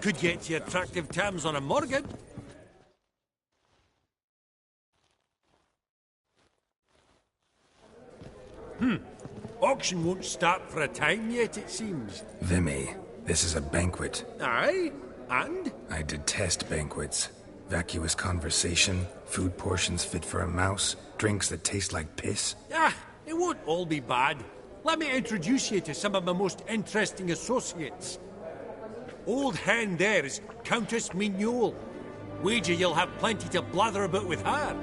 Could get you attractive terms on a mortgage. Auction won't start for a time yet, it seems. Vimy, this is a banquet. Aye? And? I detest banquets. Vacuous conversation, food portions fit for a mouse, drinks that taste like piss. It won't all be bad. Let me introduce you to some of my most interesting associates. Old hen there is Countess Mignole. Wager you'll have plenty to blather about with her.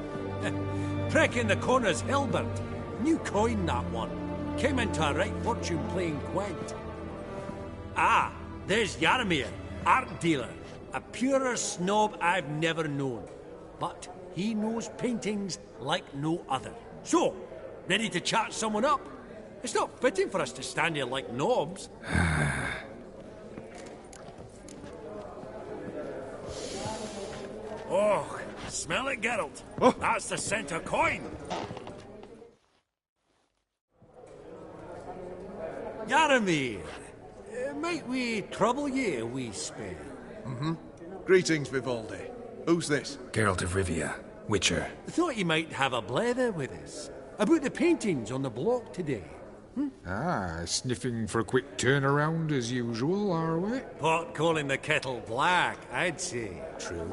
Prick in the corner's Hilbert. New coin, that one. Came into a right fortune playing quaint. There's Jaromir, art dealer. A purer snob I've never known. But he knows paintings like no other. So, ready to chat someone up? It's not fitting for us to stand here like knobs. Oh, smell it, Geralt. Oh. That's the scent of coin. Jaromir, might we trouble ye a wee spell? Greetings, Vivaldi. Who's this? Geralt of Rivia, Witcher. Thought you might have a blether with us. About the paintings on the block today. Sniffing for a quick turnaround as usual, are we? Pot calling the kettle black, I'd say. True.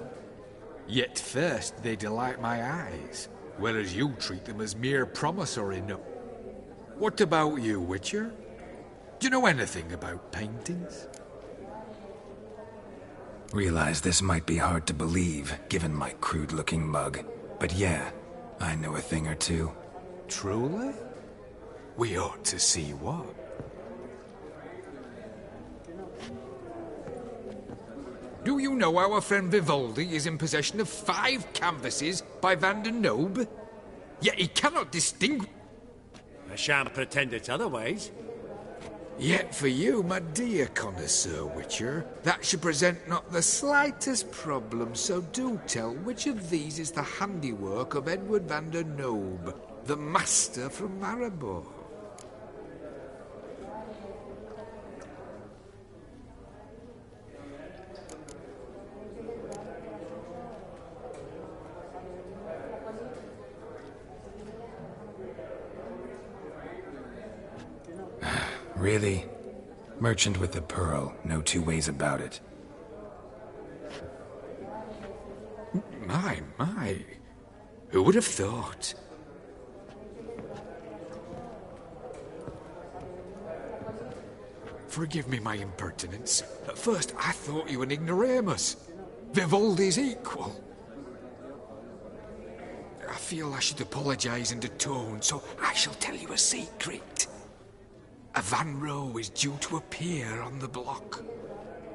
Yet first they delight my eyes, whereas you treat them as mere promissory notes. What about you, Witcher? Do you know anything about paintings? Realize this might be hard to believe, given my crude-looking mug. But yeah, I know a thing or two. Truly? We ought to see what. Do you know our friend Vivaldi is in possession of 5 canvases by Van der Nobe? Yet he cannot distinguish... I shan't pretend it's otherwise. Yet for you, my dear connoisseur Witcher, that should present not the slightest problem, so do tell which of these is the handiwork of Edward van der Nobe, the master from Maribor. Really? Merchant with the pearl, no two ways about it. My. Who would have thought? Forgive me my impertinence. At first I thought you an ignoramus. Vivaldi's equal. I feel I should apologize and atone, so I shall tell you a secret. A Van Row is due to appear on the block.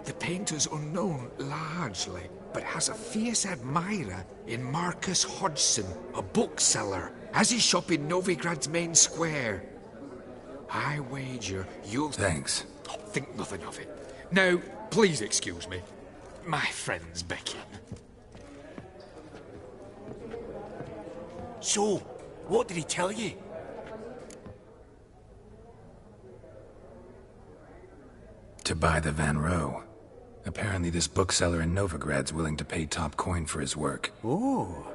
The painter's unknown, largely, but has a fierce admirer in Marcus Hodgson, a bookseller, has his shop in Novigrad's main square. I wager you'll... Thanks. Oh, think nothing of it. Now, please excuse me. My friend's becking. So, what did he tell you? To buy the Van Row. Apparently this bookseller in Novigrad's willing to pay top coin for his work. Oh,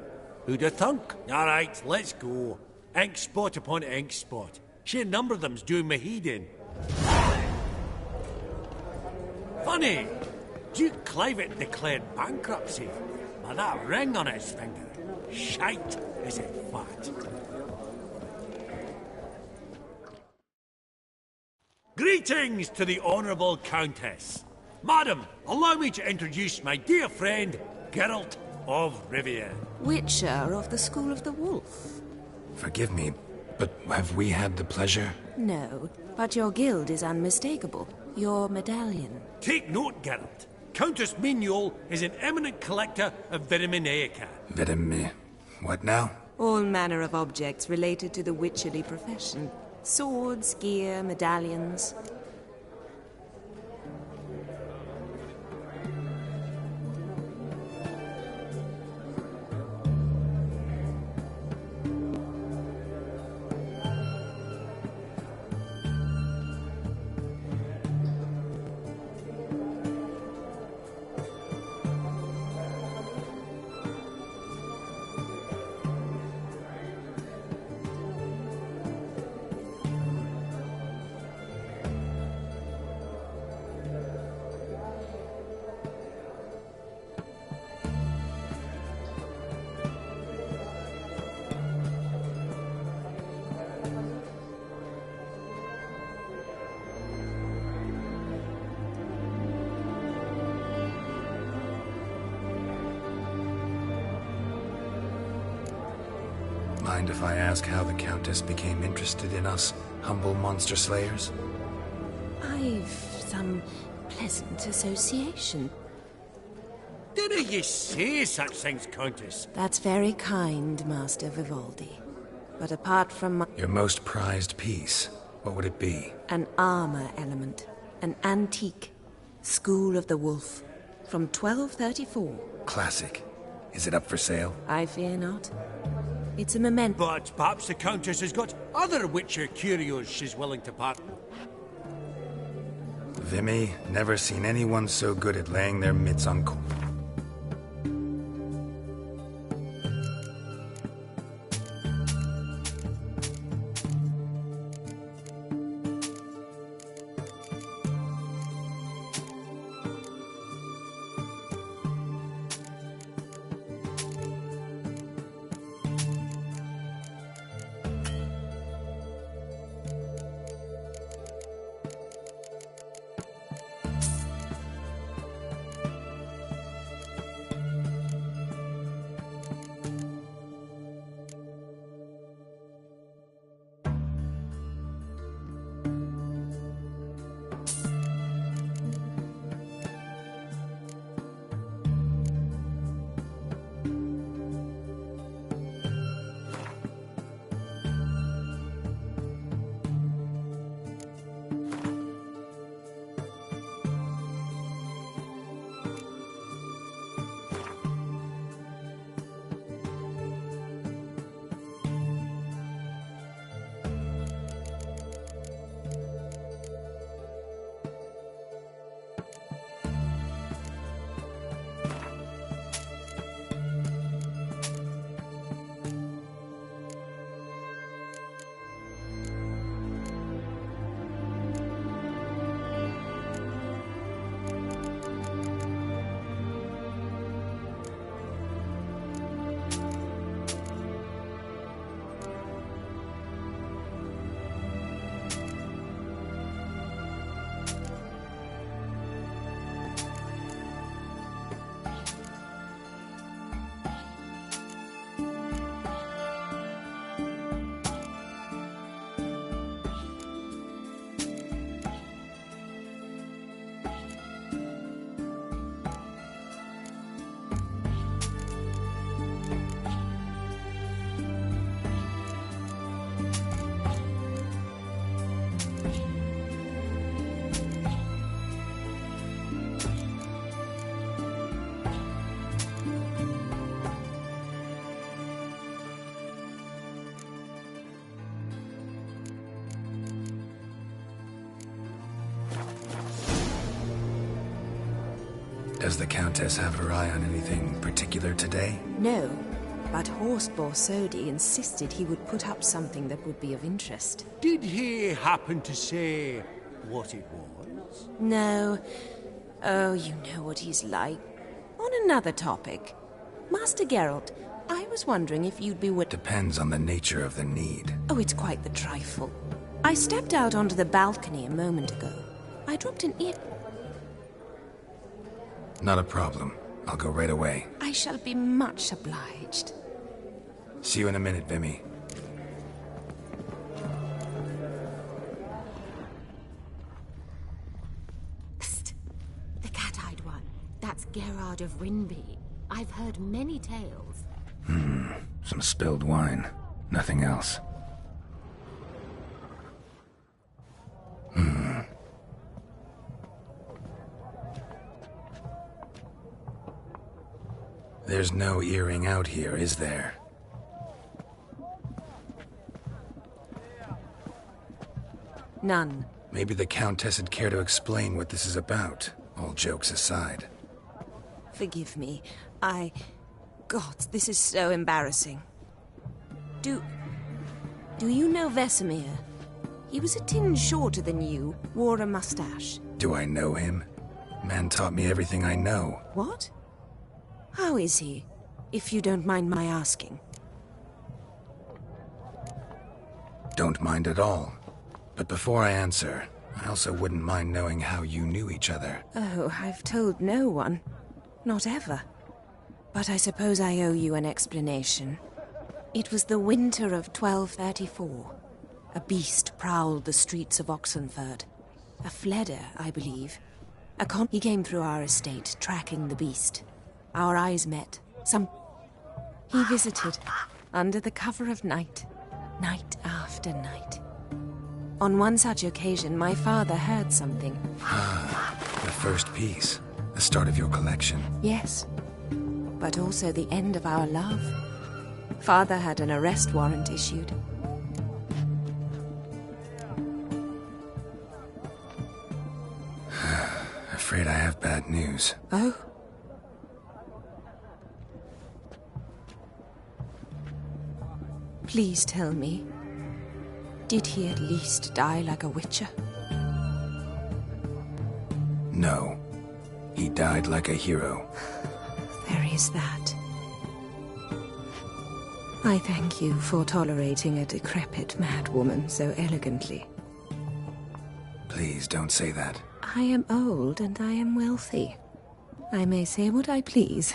who'd have thunk? All right, let's go. Ink spot upon ink spot. Sheer number of them's doing me heed in. Funny, Duke Clivet declared bankruptcy. By that ring on his finger. Shite, is it fat? Greetings to the Honourable Countess. Madam, allow me to introduce my dear friend, Geralt of Rivia. Witcher of the School of the Wolf. Forgive me, but have we had the pleasure? No, but your guild is unmistakable. Your medallion. Take note, Geralt. Countess Mignole is an eminent collector of Vitaminaica. What now? All manner of objects related to the witcherly profession. Swords, gear, medallions. Mind if I ask how the Countess became interested in us, humble monster slayers? I've some pleasant association. Dinna ye say such things, Countess? That's very kind, Master Vivaldi. But apart from Your most prized piece, what would it be? an armor element, an antique, School of the Wolf, from 1234. Classic. Is it up for sale? I fear not. It's a memento. But perhaps the Countess has got other Witcher curios she's willing to part with. Vimy, never seen anyone so good at laying their mitts on Does the Countess have her eye on anything particular today? No, but Horst Borsodi insisted he would put up something that would be of interest. Did he happen to say what it was? No. Oh, you know what he's like. On another topic. Master Geralt, I was wondering if you'd be Depends on the nature of the need. Oh, it's quite the trifle. I stepped out onto the balcony a moment ago. I dropped an ear... Not a problem. I'll go right away. I shall be much obliged. See you in a minute, Vimy. Psst. The cat-eyed one. That's Gerard of Rinby. I've heard many tales. Some spilled wine. Nothing else. There's no earring out here, is there? None. Maybe the Countess would care to explain what this is about, all jokes aside. Forgive me. God, this is so embarrassing. Do you know Vesemir? He was a tinge shorter than you, wore a mustache. Do I know him? Man taught me everything I know. What? How is he, if you don't mind my asking? Don't mind at all. But before I answer, I also wouldn't mind knowing how you knew each other. Oh, I've told no one. Not ever. But I suppose I owe you an explanation. It was the winter of 1234. A beast prowled the streets of Oxenford. A fleder, I believe. He came through our estate, tracking the beast. Our eyes met. He visited, under the cover of night, night after night. On one such occasion, my father heard something. The first piece. The start of your collection. Yes, but also the end of our love. Father had an arrest warrant issued. Afraid I have bad news. Oh? Please tell me, did he at least die like a witcher? No. He died like a hero. There is that. I thank you for tolerating a decrepit madwoman so elegantly. Please don't say that. I am old and I am wealthy. I may say what I please.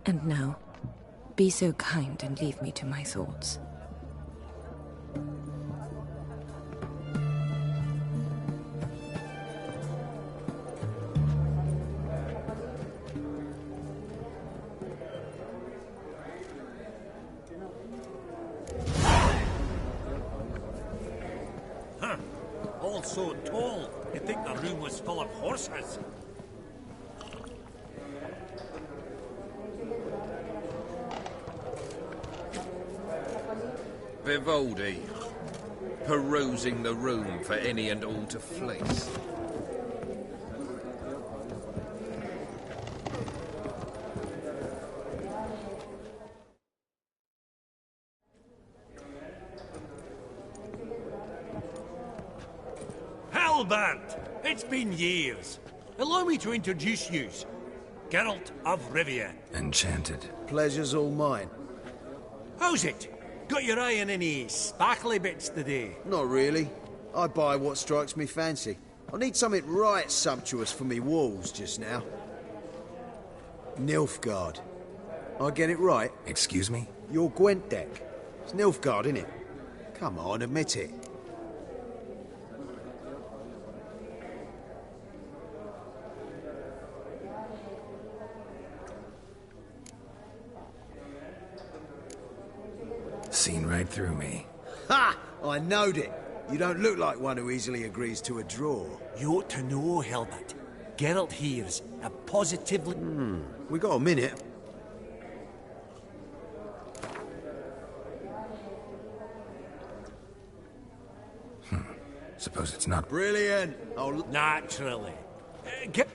And now, be so kind and leave me to my thoughts. All so tall, you'd think the room was full of horses. Vivaldi, perusing the room for any and all to fleece. Halbert! It's been years. Allow me to introduce yous. Geralt of Rivia. Enchanted. Pleasure's all mine. How's it? Got your eye on any sparkly bits today? Not really. I buy what strikes me fancy. I need something right sumptuous for me walls just now. Nilfgaard. I get it right? Excuse me? Your Gwent deck. It's Nilfgaard, innit? Come on, admit it. Seen right through me. Ha! I knowed it. You don't look like one who easily agrees to a draw. You ought to know, Halbert. Geralt here's a positively... We got a minute. Suppose it's not... Brilliant. I'll... Naturally. Get...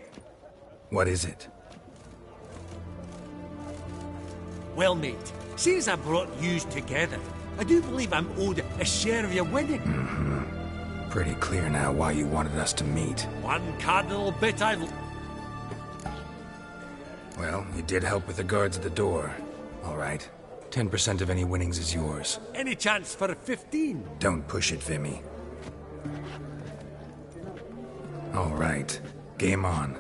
What is it? Well, mate, since I brought yous together, I do believe I'm owed a share of your winning. Pretty clear now why you wanted us to meet. One cardinal bit I've... Well, you did help with the guards at the door. All right. 10% of any winnings is yours. Any chance for a 15? Don't push it, Vimy. All right. Game on.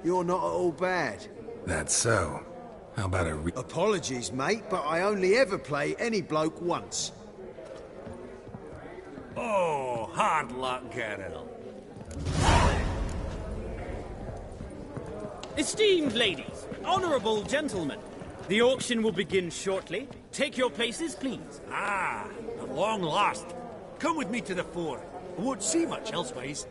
You're not at all bad. That's so. How about a Apologies, mate, but I only ever play any bloke once. Oh, hard luck, Geralt. Esteemed ladies, honourable gentlemen, the auction will begin shortly. Take your places, please. Ah, at long last. Come with me to the fore. I won't see much elsewise.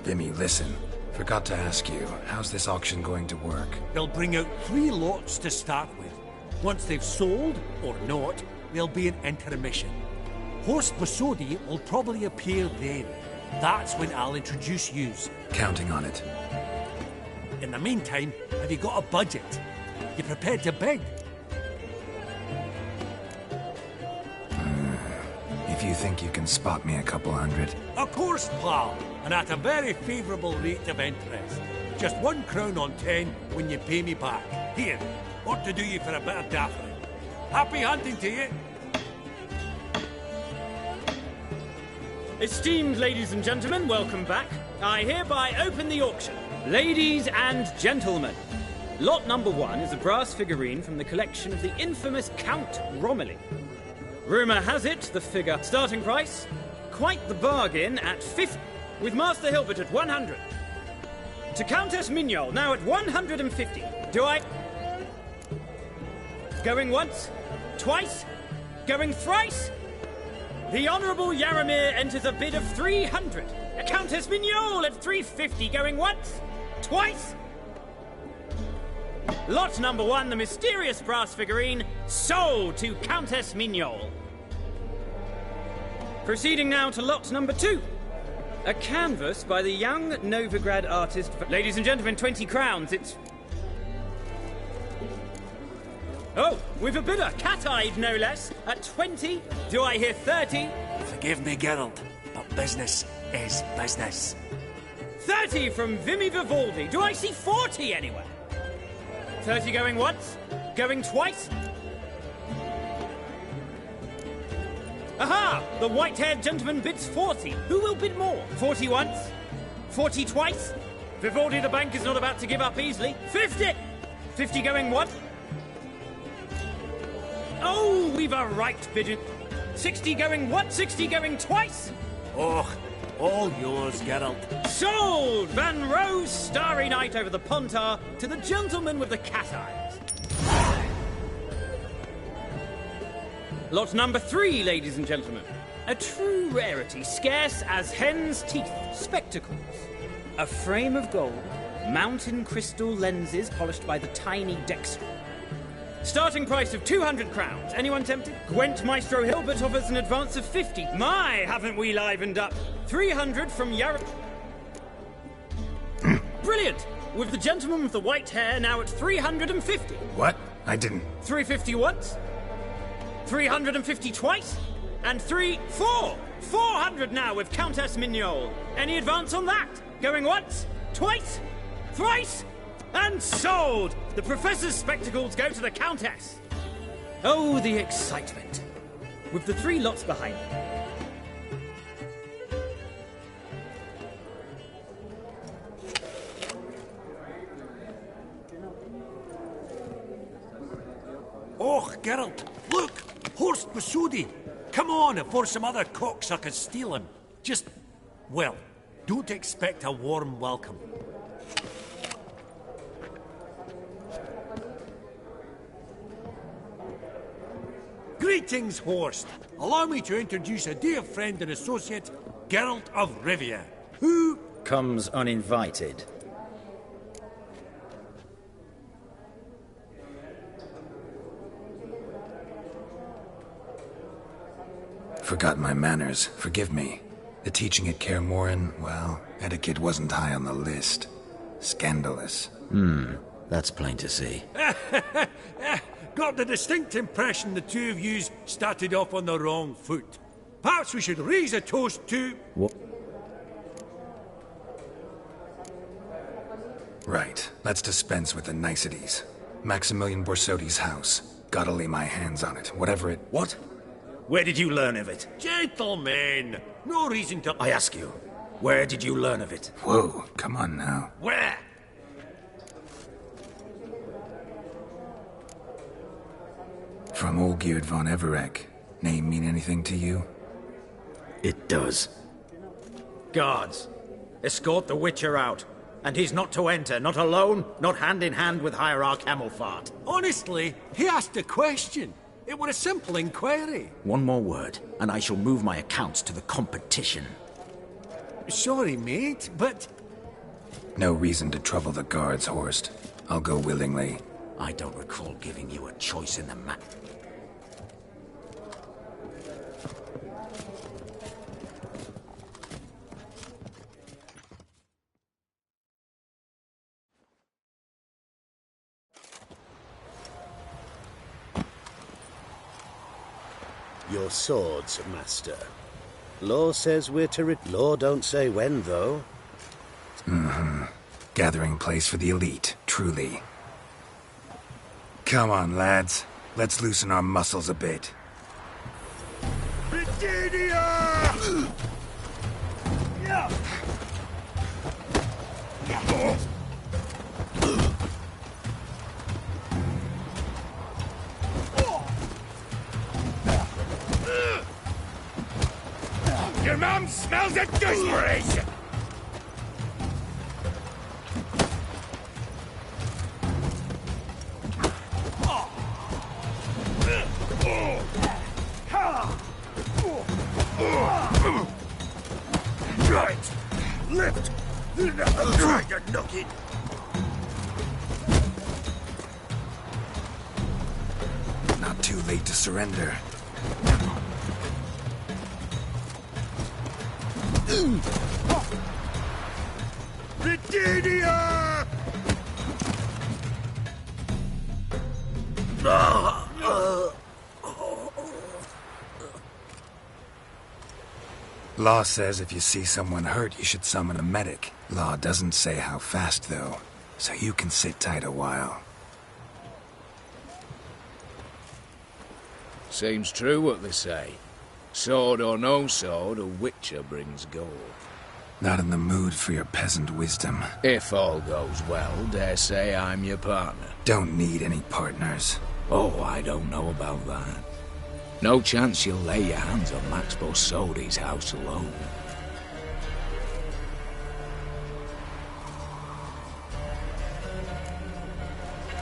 Vimy, listen. Forgot to ask you, how's this auction going to work? They'll bring out 3 lots to start with. Once they've sold, or not, there'll be an intermission. Horst Basodi will probably appear then. That's when I'll introduce yous. Counting on it. In the meantime, have you got a budget? You prepared to bid? If you think you can spot me a couple hundred. Of course, pal, and at a very favourable rate of interest. Just 1 crown on 10 when you pay me back. Here, ought to do you for a bit of daffering. Happy hunting to you. Esteemed ladies and gentlemen, welcome back. I hereby open the auction. Ladies and gentlemen, lot number 1 is a brass figurine from the collection of the infamous Count Romilly. Rumour has it, the figure starting price, quite the bargain at 50, with Master Hilbert at 100. To Countess Mignol, now at 150. Do I... Going once? Twice? Going thrice? The Honourable Yaramir enters a bid of 300. Countess Mignol at 350. Going once? Twice? Lot number 1, the mysterious brass figurine, sold to Countess Mignol. Proceeding now to lot number 2. A canvas by the young Novigrad artist... Ladies and gentlemen, 20 crowns, it's... Oh, we've a bidder, cat-eyed no less, at 20. Do I hear 30? Forgive me, Geralt, but business is business. 30 from Vimy Vivaldi. Do I see 40 anywhere? 30 going once? Going twice? Aha! The white-haired gentleman bids 40. Who will bid more? 40 once? 40 twice? Vivaldi the bank is not about to give up easily. 50! 50 going what? Oh, we've a right bidder. 60 going what? 60 going twice? Oh, all yours, Geralt. Sold! Van Roe's Starry Night over the Pontar to the gentleman with the cat eyes. Lot number 3, ladies and gentlemen. A true rarity, scarce as hen's teeth. Spectacles. A frame of gold, mountain crystal lenses polished by the tiny Dexter. Starting price of 200 crowns. Anyone tempted? Gwent Maestro Hilbert offers an advance of 50. My, haven't we livened up? 300 from Yara... Brilliant! With the gentleman with the white hair now at 350. What? I didn't... 350 once? 350 twice? And 400 now with Countess Mignol. Any advance on that? Going once? Twice? Thrice? And sold! The Professor's spectacles go to the Countess. Oh, the excitement. With the 3 lots behind me. Oh, Geralt, look! Horst Basodi! Come on, before some other cocksuckers steal him. Just, well, don't expect a warm welcome. Greetings, Horst. Allow me to introduce a dear friend and associate, Geralt of Rivia, who... comes uninvited. Forgot my manners. Forgive me. The teaching at Kaer Morhen, well, etiquette wasn't high on the list. Scandalous. That's plain to see. Got the distinct impression the two of yous started off on the wrong foot. Perhaps we should raise a toast to... What? Right. Let's dispense with the niceties. Maximilian Borsodi's house. Gotta lay my hands on it, whatever it... What? Where did you learn of it? Gentlemen, no reason to... I ask you, where did you learn of it? Whoa, come on now. Where? From Olgierd von Everec. Name mean anything to you? It does. Guards, escort the Witcher out. And he's not to enter, not alone, not hand in hand with Hierarch Hamilfart. Honestly, he asked a question. It were a simple inquiry. One more word, and I shall move my accounts to the competition. Sorry, mate, but No reason to trouble the guards, Horst. I'll go willingly. I don't recall giving you a choice in the matter. Your swords, master. Law says we're to Law don't say when, though. Gathering place for the elite, truly. Come on, lads. Let's loosen our muscles a bit. Your mom smells of desperation! Right! Lift! Try to knock it! Not too late to surrender. Virginia! Law says if you see someone hurt, you should summon a medic. Law doesn't say how fast, though, so you can sit tight a while. Seems true what they say. Sword or no sword, a witcher brings gold. Not in the mood for your peasant wisdom. If all goes well, dare say I'm your partner. Don't need any partners. Oh, I don't know about that. No chance you'll lay your hands on Max Bossodi's house alone.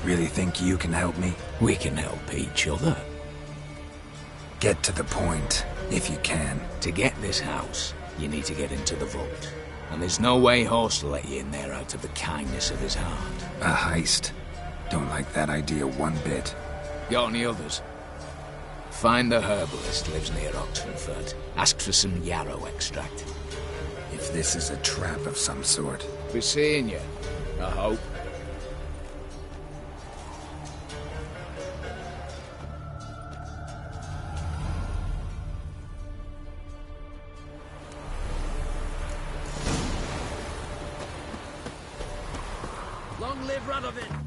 Really think you can help me? We can help each other. Get to the point, if you can. To get this house, you need to get into the vault. And there's no way Horst will let you in there out of the kindness of his heart. A heist. Don't like that idea one bit. Got any others? Find the herbalist lives near Oxenfurt. Ask for some yarrow extract. If this is a trap of some sort. Be seeing you, I hope. Long live Radovid!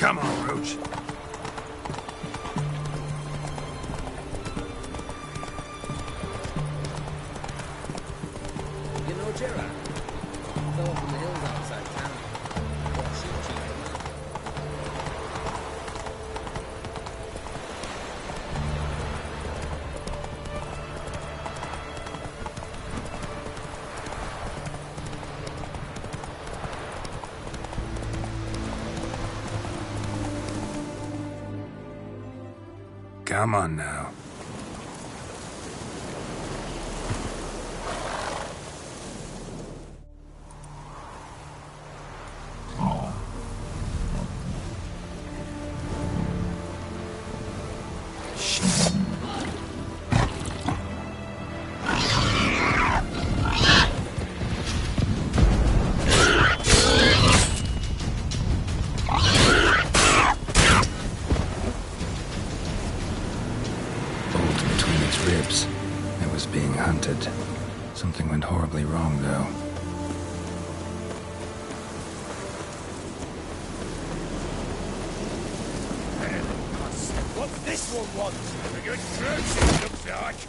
Come on, Roach. You know Gerard? Fell from the hills outside town. Got sheep cheap from Come on now. Ribs. It was being hunted. Something went horribly wrong, though. What's this one want? A good cruising, looks like.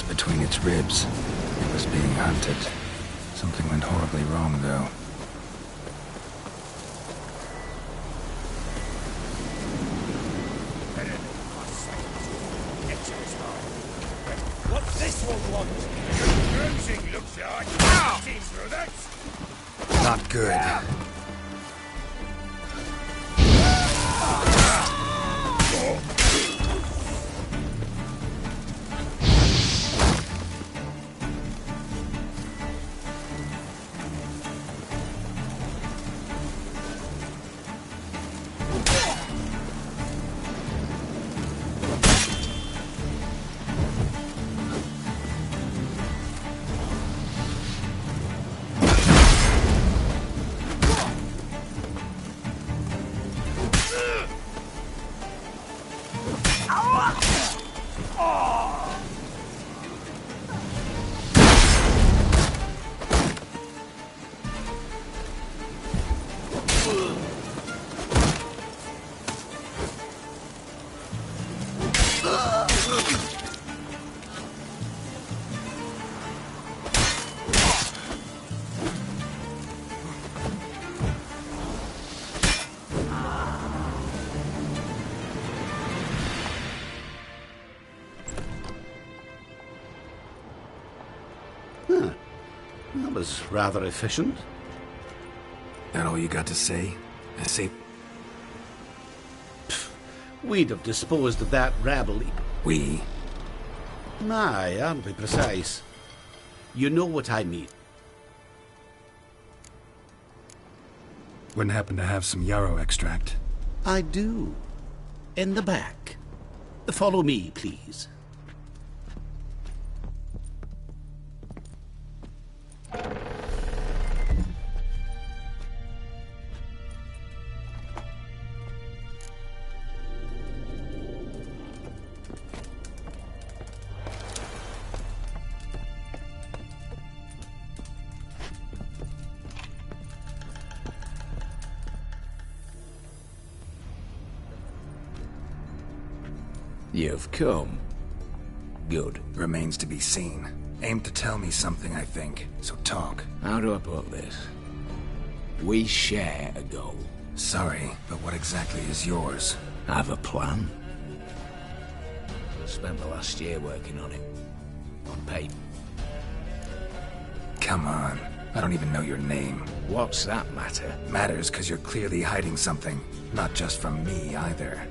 Between its ribs. It was being hunted. Something went horribly wrong, though. What's this one want? Cruising, looks like. Team brothers. Not good. That was rather efficient. That all you got to say? I say... We'd have disposed of that rabble. We? Aye, aren't we precise? You know what I mean. Wouldn't happen to have some yarrow extract? I do. In the back. Follow me, please. You've come. Good. Remains to be seen. Aim to tell me something, I think. So talk. How do I put this? We share a goal. Sorry, but what exactly is yours? Have a plan. Spent the last year working on it. On paper. Come on. I don't even know your name. What's that matter? Matters because you're clearly hiding something. Not just from me, either.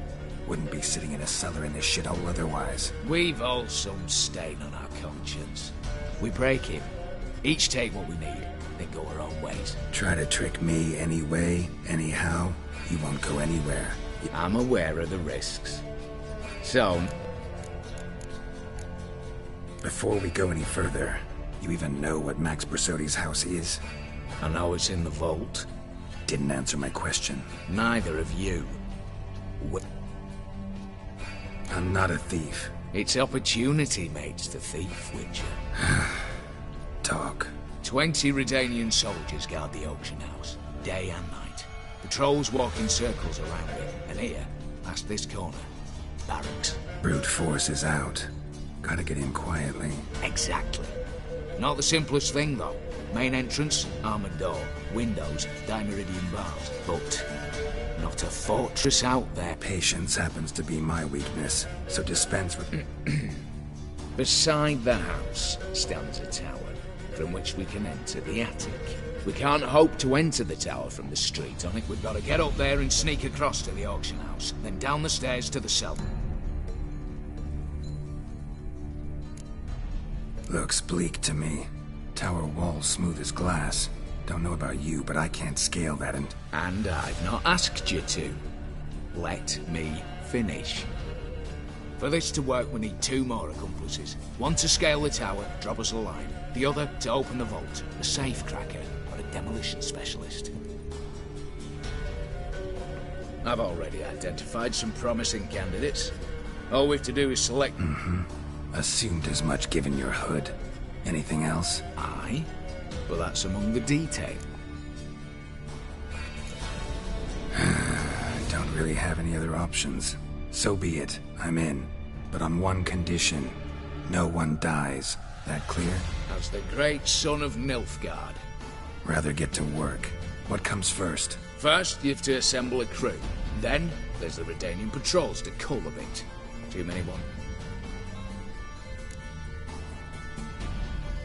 Wouldn't be sitting in a cellar in this shithole otherwise. We've all some stain on our conscience. We break it. Each take what we need, then go our own ways. Try to trick me anyway, anyhow, you won't go anywhere. I'm aware of the risks. So... Before we go any further, you even know what Max Brasodi's house is? I know it's in the vault. Didn't answer my question. Neither of you. I'm not a thief. It's opportunity makes the thief, Witcher. Talk. 20 Redanian soldiers guard the auction house, day and night. Patrols walk in circles around it, and here, past this corner, barracks. Brute force is out. Gotta get in quietly. Exactly. Not the simplest thing, though. Main entrance, armored door, windows, dimeridian bars, but... not a fortress out there. Patience happens to be my weakness, so dispense with... Beside the house stands a tower, from which we can enter the attic. We can't hope to enter the tower from the street on it. We've got to get up there and sneak across to the auction house, then down the stairs to the cellar. Looks bleak to me. Tower wall smooth as glass. Don't know about you, but I can't scale that and... And I've not asked you to. Let me finish. For this to work, we need 2 more accomplices. One to scale the tower, drop us a line. The other to open the vault, a safe cracker or a demolition specialist. I've already identified some promising candidates. All we have to do is select... Assumed as much given your hood. Anything else? Aye. But that's among the detail. Don't really have any other options. So be it. I'm in. But on one condition. No one dies. That clear? As the great son of Nilfgaard. Rather get to work. What comes first? First, you have to assemble a crew. Then, there's the Redanian patrols to cultivate. Too many want.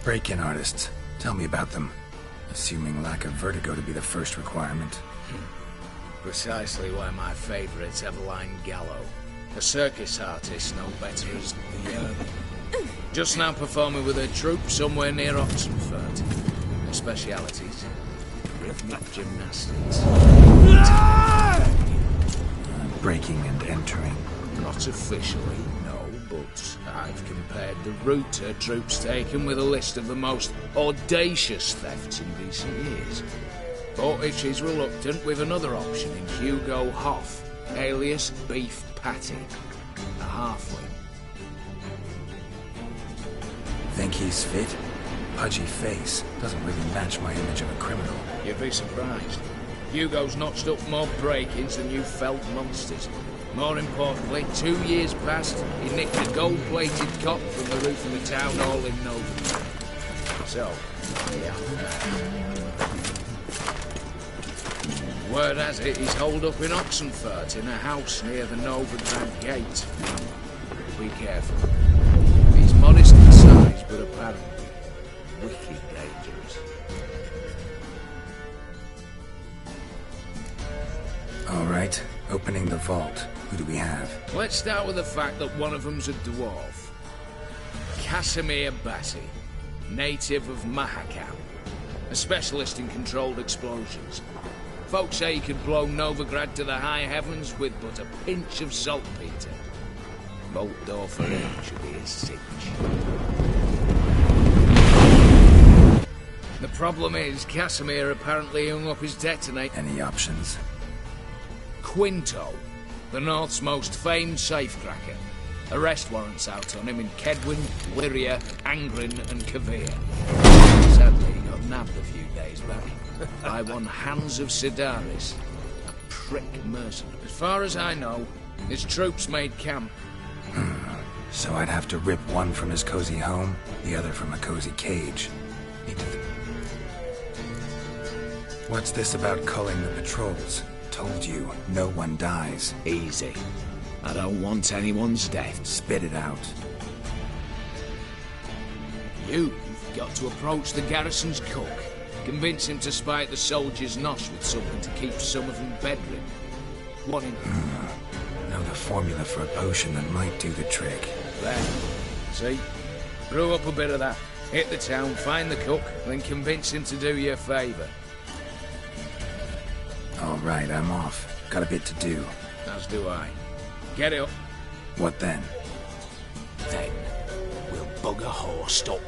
Break-in artists. Tell me about them. Assuming lack of vertigo to be the first requirement. Precisely why my favourite's Eveline Gallo. A circus artist no better as the just now performing with her troupe somewhere near Oxenfurt. Her specialities? Rhythmic gymnastics. Breaking and entering. Not officially, no, but I've compared the route her troops taken with a list of the most audacious thefts in recent years. But if she's reluctant, with another option in Hugo Hoff, alias Beef Patty, a halfling. Think he's fit? Pudgy face. Doesn't really match my image of a criminal. You'd be surprised. Hugo's notched up more break-ins than you felt monsters. More importantly, 2 years past, he nicked a gold-plated cop from the roof of the town hall in Novigrad. So, yeah. Word has it, he's holed up in Oxenfurt in a house near the Novigrad gate. Be careful. He's modest in size, but apparently wicked dangerous. All right, opening the vault. Who do we have? Let's start with the fact that one of them's a dwarf. Casimir Bassi, native of Mahakam. A specialist in controlled explosions. Folks say he could blow Novigrad to the high heavens with but a pinch of saltpeter. Bolt door for him should be a cinch. The problem is, Casimir apparently hung up his detonator. Any options? Quinto, the North's most famed safecracker. Arrest warrants out on him in Kedwin, Lyria, Angrin, and Kavir. Sadly, he got nabbed a few days back by one Hans of Sidaris, a prick mercenary. As far as I know, his troops made camp. So I'd have to rip one from his cozy home, the other from a cozy cage. Need to... What's this about culling the patrols? Told you, no one dies. Easy. I don't want anyone's death. Spit it out. You've got to approach the garrison's cook. Convince him to spike the soldiers' nos with something to keep some of them bedridden. What in... Know the formula for a potion that might do the trick. There. See? Brew up a bit of that. Hit the town, find the cook, then convince him to do you a favour. All right, I'm off. Got a bit to do. As do I. Get up. What then? Then we'll bugger horsed up.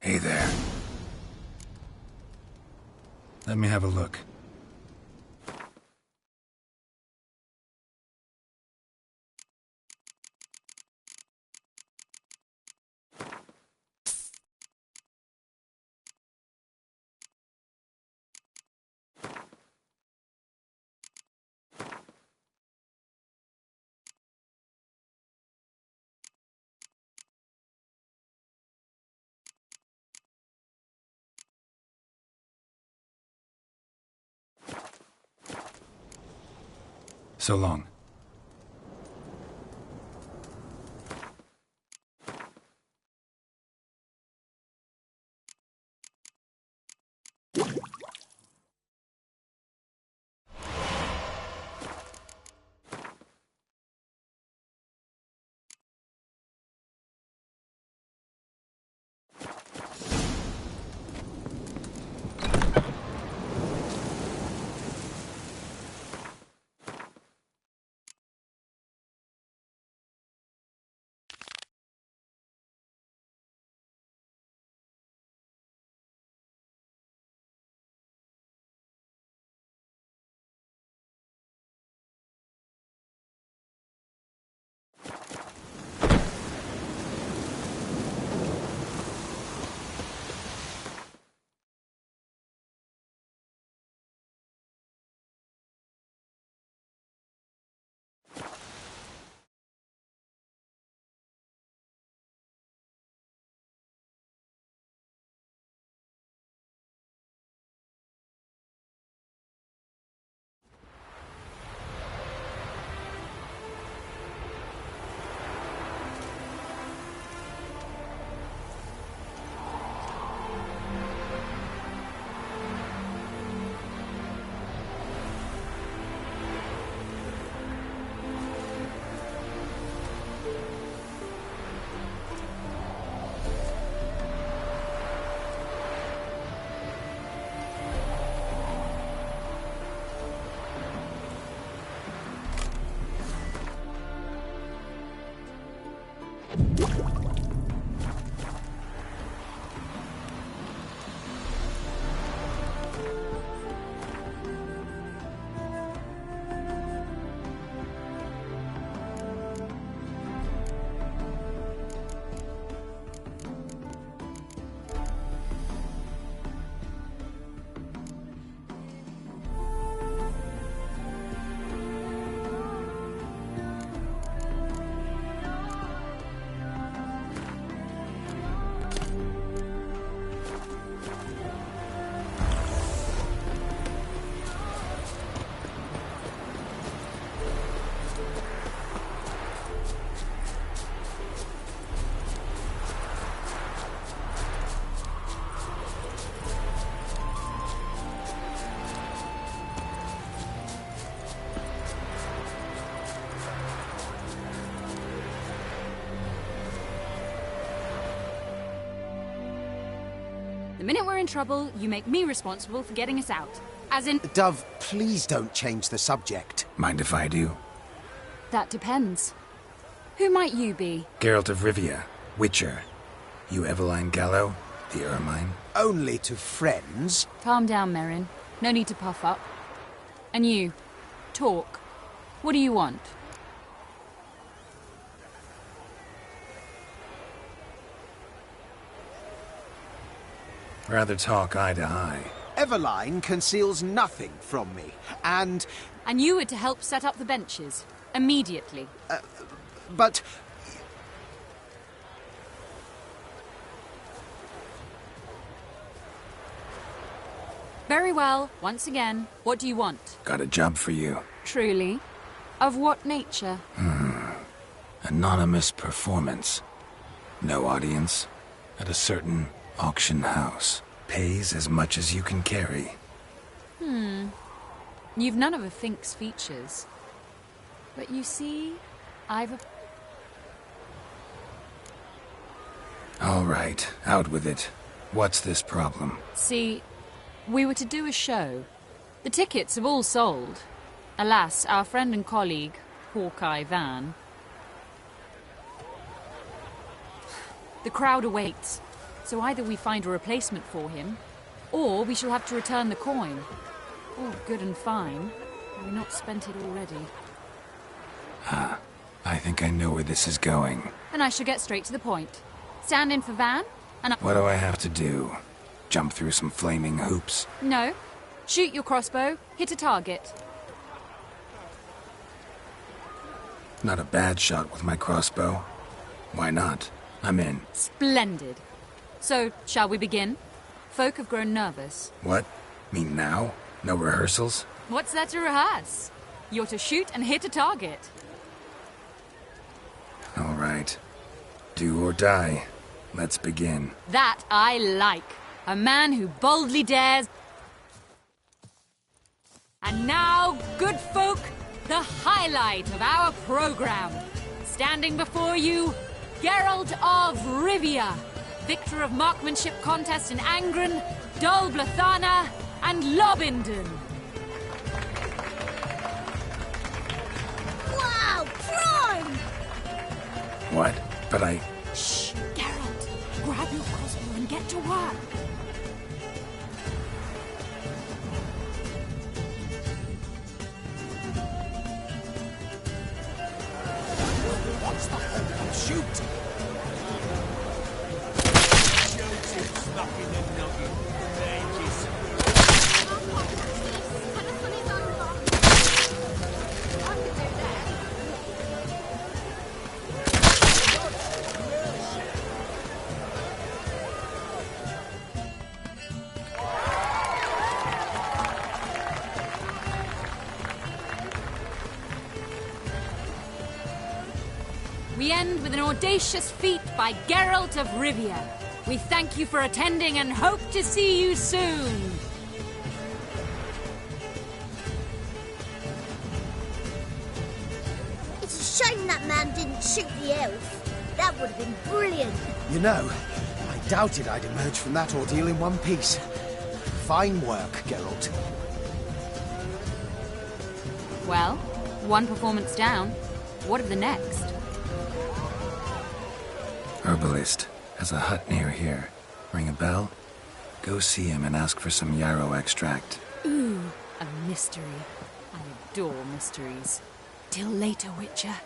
Hey there. Let me have a look. So long. The minute we're in trouble, you make me responsible for getting us out. As in... Dove, please don't change the subject. Mind if I do? That depends. Who might you be? Geralt of Rivia, Witcher. You Eveline Gallo, the Ermine? Only to friends. Calm down, Merrin. No need to puff up. And you, talk. What do you want? Rather talk eye to eye. Eveline conceals nothing from me, and... And you were to help set up the benches. Immediately. But... Very well. Once again, what do you want? Got a job for you. Truly? Of what nature? Anonymous performance. No audience. At a certain auction house. Pays as much as you can carry. You've none of a Fink's features. But you see, I've a... All right, out with it. What's this problem? See, we were to do a show. The tickets have all sold. Alas, our friend and colleague, Hawkeye Van... The crowd awaits, so either we find a replacement for him, or we shall have to return the coin. All good and fine. Have we not spent it already? I think I know where this is going. Then I shall get straight to the point. Stand in for Van, and What do I have to do? Jump through some flaming hoops? No. Shoot your crossbow, hit a target. Not a bad shot with my crossbow. Why not? I'm in. Splendid. So, shall we begin? Folk have grown nervous. What? Mean now? No rehearsals? What's there to rehearse? You're to shoot and hit a target. All right. Do or die. Let's begin. That I like. A man who boldly dares... And now, good folk, the highlight of our program. Standing before you, Geralt of Rivia, victor of marksmanship contests in Angren, Dol Blathana, and Lobindon. Wow, prime! What? But I... Shh, Geralt. Grab your crossbow and get to work. What's the hope? Shoot! We end with an audacious feat by Geralt of Rivia. We thank you for attending and hope to see you soon. It's a shame that man didn't shoot the elf. That would have been brilliant. You know, I doubted I'd emerge from that ordeal in one piece. Fine work, Geralt. Well, one performance down. What of the next? Herbalist. Has a hut near here. Ring a bell? Go see him and ask for some yarrow extract. Ooh, a mystery. I adore mysteries. Till later, Witcher.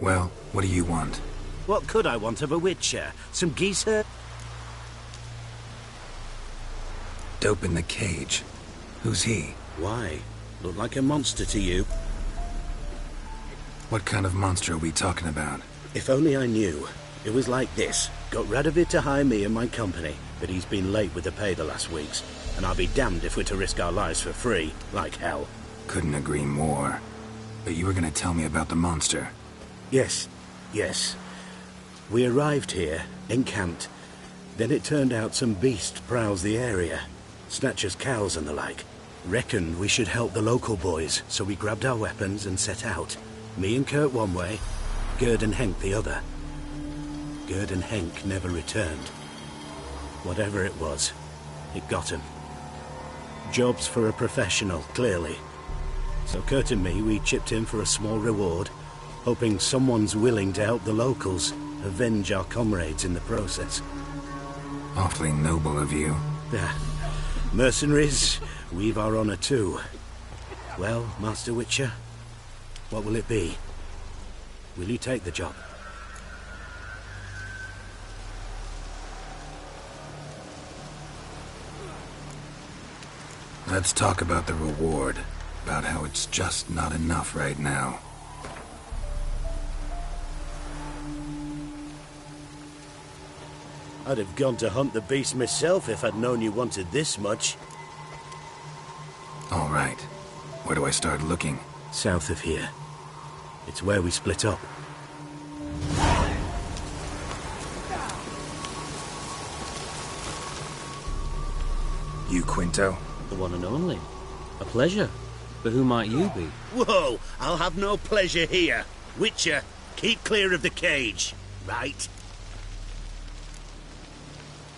Well, what do you want? What could I want of a witcher? Some geese herd? Dope in the cage. Who's he? Why? Look like a monster to you? What kind of monster are we talking about? If only I knew. It was like this. Got Radovid to hire me and my company, but he's been late with the pay the last weeks, and I'll be damned if we're to risk our lives for free, like hell. Couldn't agree more. But you were gonna tell me about the monster. Yes. We arrived here, encamped. Then it turned out some beast prowls the area. Snatchers cows and the like. Reckoned we should help the local boys, so we grabbed our weapons and set out. Me and Kurt one way, Gerd and Henk the other. Gerd and Henk never returned. Whatever it was, it got him. Jobs for a professional, clearly. So Kurt and me, we chipped in for a small reward, hoping someone's willing to help the locals, avenge our comrades in the process. Awfully noble of you. Mercenaries, we've our honor too. Well, Master Witcher, what will it be? Will you take the job? Let's talk about the reward. About how it's just not enough right now. I'd have gone to hunt the beast myself if I'd known you wanted this much. All right. Where do I start looking? South of here. It's where we split up. You, Quinto? The one and only. A pleasure. But who might you be? Whoa! I'll have no pleasure here. Witcher, keep clear of the cage, right?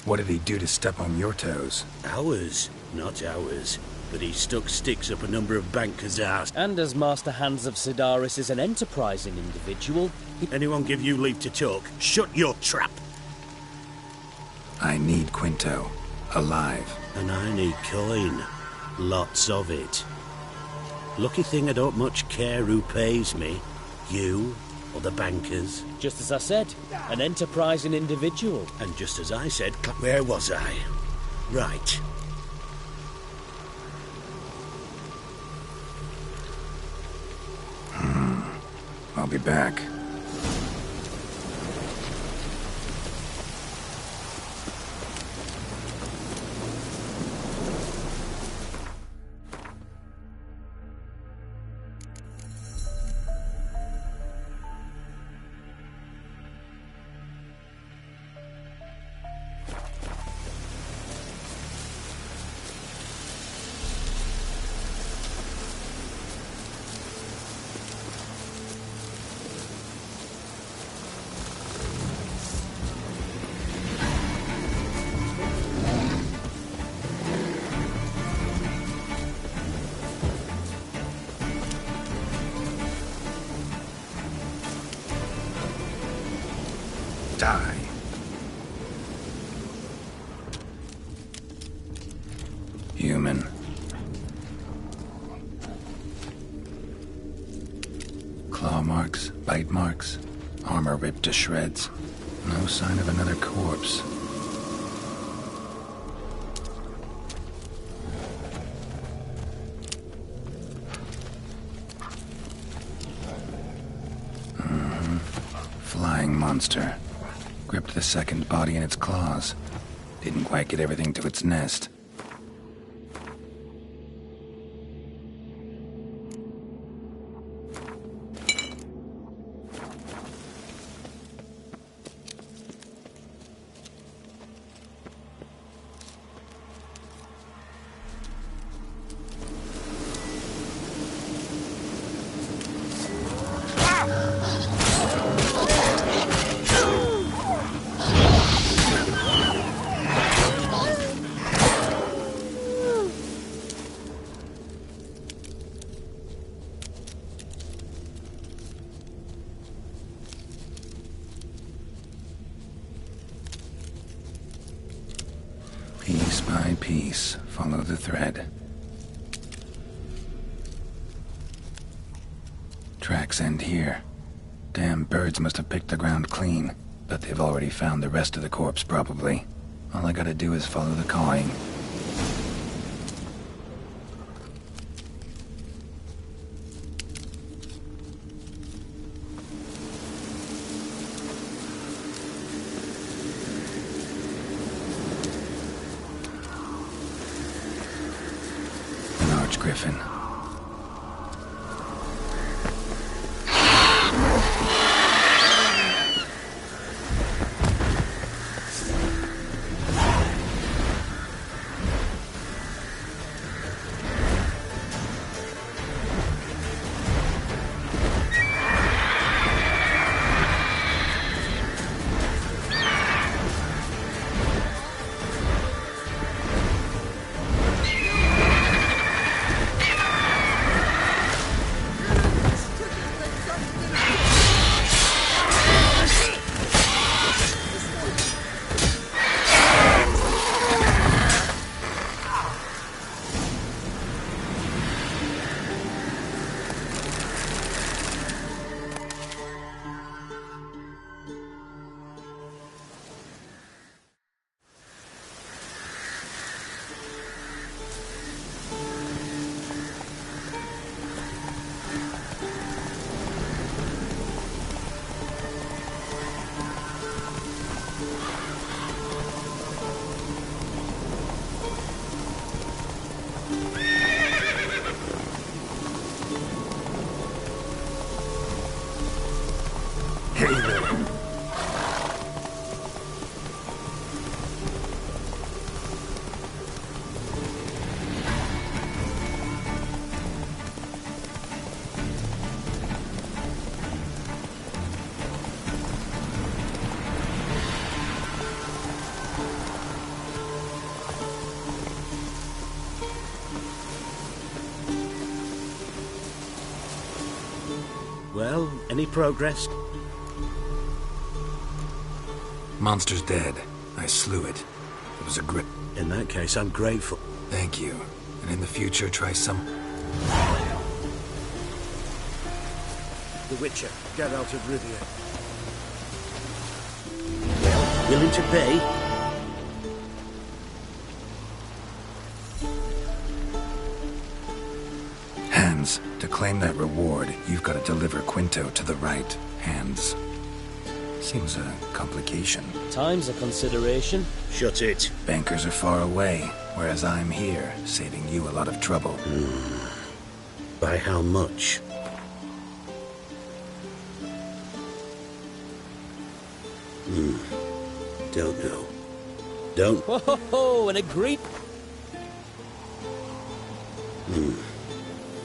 What did he do to step on your toes? Ours, not ours. But he stuck sticks up a number of bankers' arse. And as Master Hans of Sidaris is an enterprising individual... Anyone give you leave to talk? Shut your trap! I need Quinto. Alive. And I need coin. Lots of it. Lucky thing I don't much care who pays me. You or the bankers. Just as I said, an enterprising individual. And just as I said, where was I? Right. I'll be back. Die. Human. Claw marks, bite marks, armor ripped to shreds. No sign of another corpse. Flying monster. Gripped the second body in its claws. Didn't quite get everything to its nest. Piece by piece, follow the thread. Tracks end here. Damn birds must have picked the ground clean. But they've already found the rest of the corpse, probably. All I gotta do is follow the cawing. An archgriffin. Well, any progress? Monster's dead. I slew it. It was a grip. In that case, I'm grateful. Thank you. And in the future, try some... The Witcher, Geralt of Rivia. Well, willing to pay? Hands. To claim that reward, you've got to deliver Quinto to the right hands. Seems a complication. Time's a consideration. Shut it. Bankers are far away, whereas I'm here, saving you a lot of trouble. By how much? Don't know. Don't... Ho ho ho, an agreed...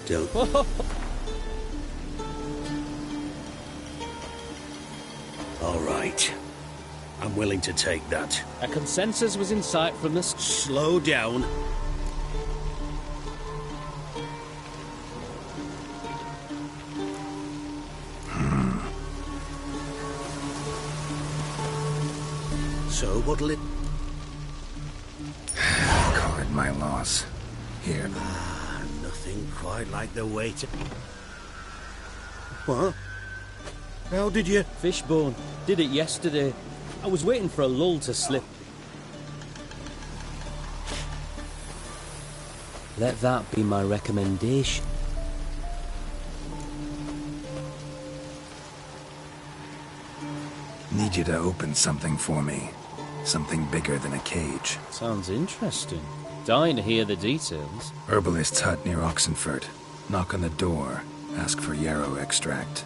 Don't... Ho, ho, ho. All right. I'm willing to take that. A consensus was in sight from the... Slow down. So, what'll it... Call it my loss. Here. Nothing quite like the way to... What? How did you... Fishbone. Did it yesterday. I was waiting for a lull to slip. Let that be my recommendation. Need you to open something for me. Something bigger than a cage. Sounds interesting. Dying to hear the details. Herbalist's hut near Oxenfurt. Knock on the door. Ask for yarrow extract.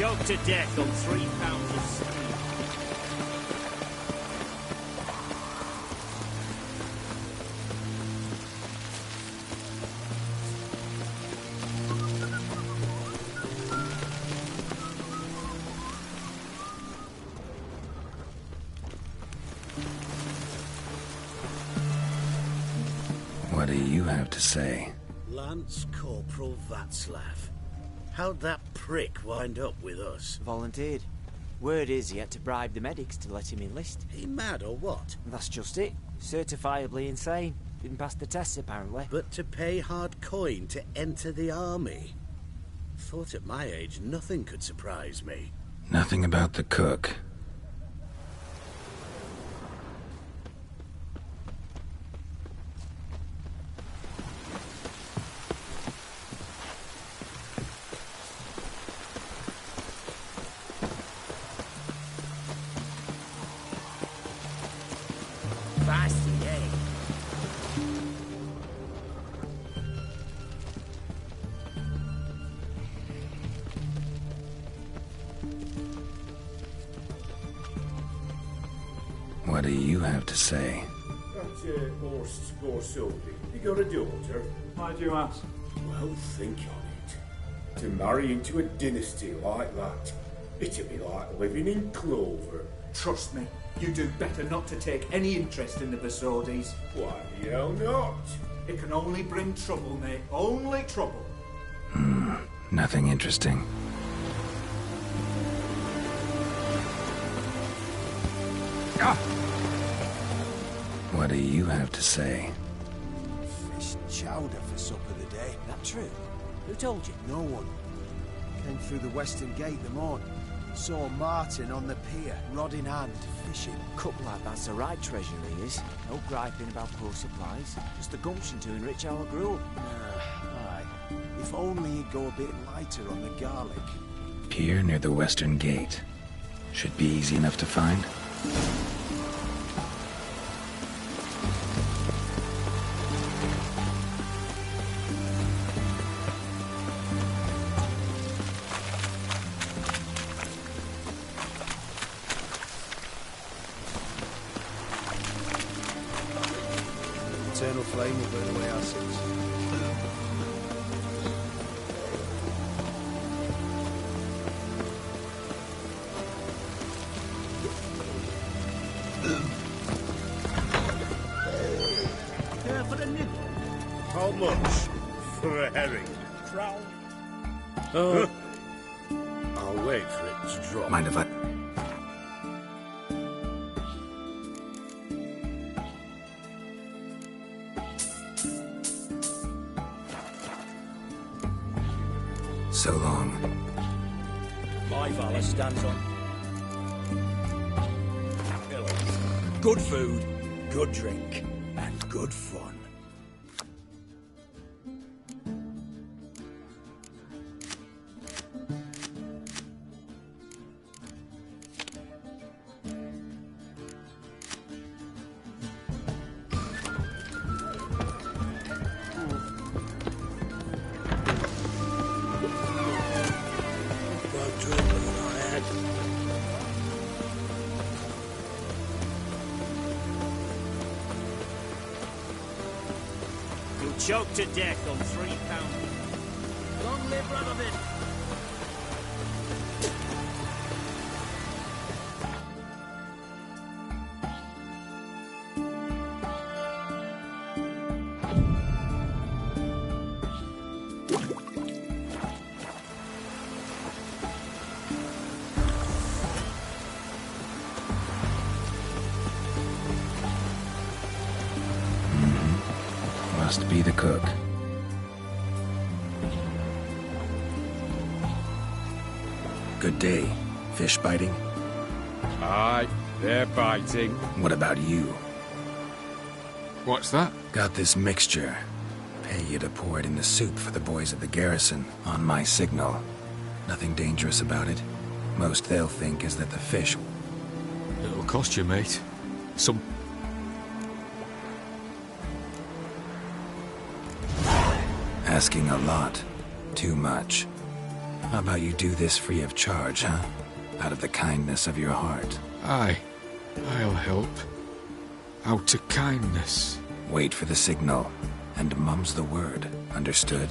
choked to death on 3 pounds of steam. What do you have to say? Lance Corporal Václav. How'd that prick wind up with us? Volunteered. Word is he had to bribe the medics to let him enlist. He mad or what? That's just it. Certifiably insane. Didn't pass the tests, apparently. But to pay hard coin to enter the army? Thought at my age nothing could surprise me. Nothing about the cook. What do you have to say? That Horst Scorsese, you got a daughter? Why do you ask? Well, think on it. To marry into a dynasty like that, it'd be like living in clover. Trust me, you do better not to take any interest in the Besodis. Why the hell not? It can only bring trouble, mate. Only trouble. Nothing interesting. What do you have to say? Fish chowder for supper the day. That true? Who told you? No one. Came through the western gate the morning. Saw Martin on the pier, rod in hand, fishing. Cook lad, that's the right treasure he is. No griping about poor supplies. Just the gumption to enrich our gruel. Aye. If only he'd go a bit lighter on the garlic. Pier near the western gate. Should be easy enough to find. Eternal flame will burn away our sins. For a nibble. How much for a herring? Crown. I'll wait for it to drop. Mind if I... So long. My valor stands on. Good food, good drink, and good fun. Choked to death on 3 pounds. Long live Radovid! Must be the cook. Good day. Fish biting? Aye, they're biting. What about you? What's that? Got this mixture. Pay you to pour it in the soup for the boys at the garrison, on my signal. Nothing dangerous about it. Most they'll think is that the fish... It'll cost you, mate. Some... Asking a lot. Too much. How about you do this free of charge, huh? Out of the kindness of your heart. Aye, I'll help. Out of kindness. Wait for the signal, and mum's the word. Understood?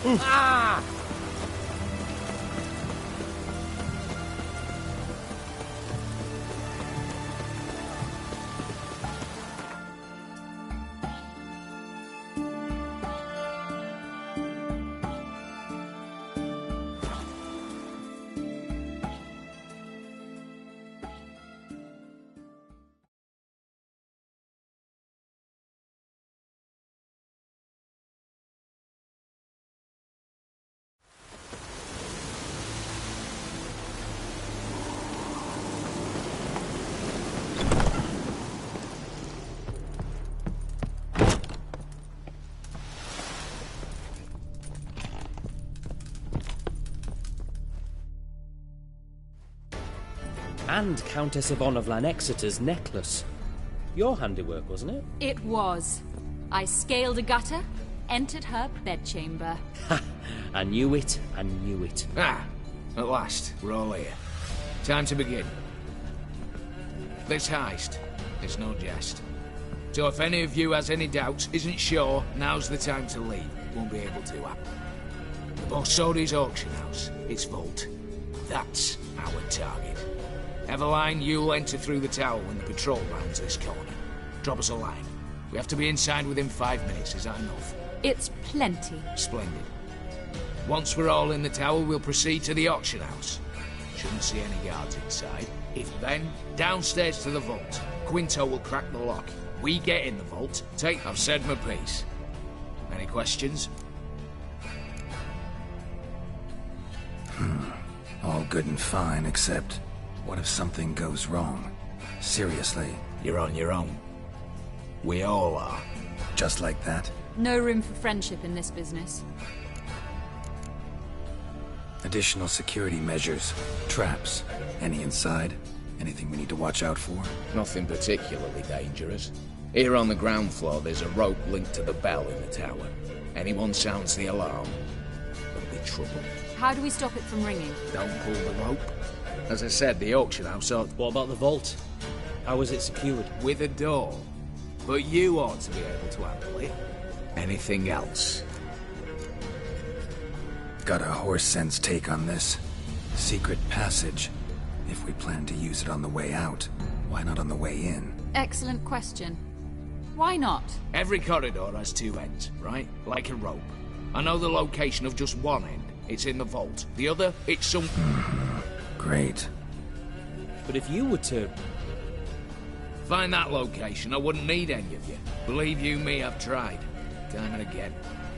Ah! And Countess Yvonne of Lanexeter's necklace. Your handiwork, wasn't it? It was. I scaled a gutter, entered her bedchamber. Ha! I knew it, I knew it. Ah, at last, we're all here. Time to begin. This heist is no jest. So if any of you has any doubts, isn't sure, now's the time to leave. Won't be able to. The Borsodi's auction house, its vault. That's our target. Everline, you'll enter through the tower when the patrol rounds this corner. Drop us a line. We have to be inside within 5 minutes, is that enough? It's plenty. Splendid. Once we're all in the tower, we'll proceed to the auction house. Shouldn't see any guards inside. If then, downstairs to the vault. Quinto will crack the lock. We get in the vault, I've said my piece. Any questions? All good and fine, except... what if something goes wrong? Seriously. You're on your own. We all are. Just like that? No room for friendship in this business. Additional security measures. Traps. Any inside? Anything we need to watch out for? Nothing particularly dangerous. Here on the ground floor, there's a rope linked to the bell in the tower. Anyone sounds the alarm, there'll be trouble. How do we stop it from ringing? Don't pull the rope. As I said, the auction house ought... What about the vault? How is it secured? With a door. But you ought to be able to handle it. Anything else? Got a horse sense take on this. Secret passage. If we plan to use it on the way out, why not on the way in? Excellent question. Why not? Every corridor has two ends, right? Like a rope. I know the location of just one end. It's in the vault. The other, it's some... Great. But if you were to... find that location, I wouldn't need any of you. Believe you me, I've tried. Time and again.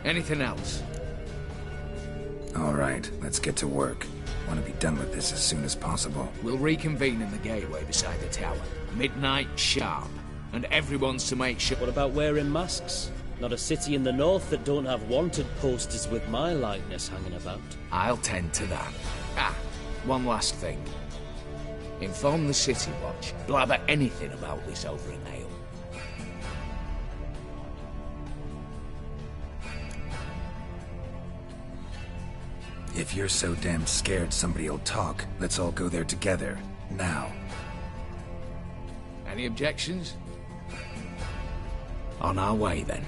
Anything else? All right, let's get to work. Want to be done with this as soon as possible. We'll reconvene in the gateway beside the tower. Midnight sharp. And everyone's to make sure... What about wearing masks? Not a city in the north that don't have wanted posters with my likeness hanging about. I'll tend to that. Ah, one last thing. Inform the City Watch. Blabber anything about this over a nail. If you're so damn scared somebody'll talk, let's all go there together. Now. Any objections? On our way, then.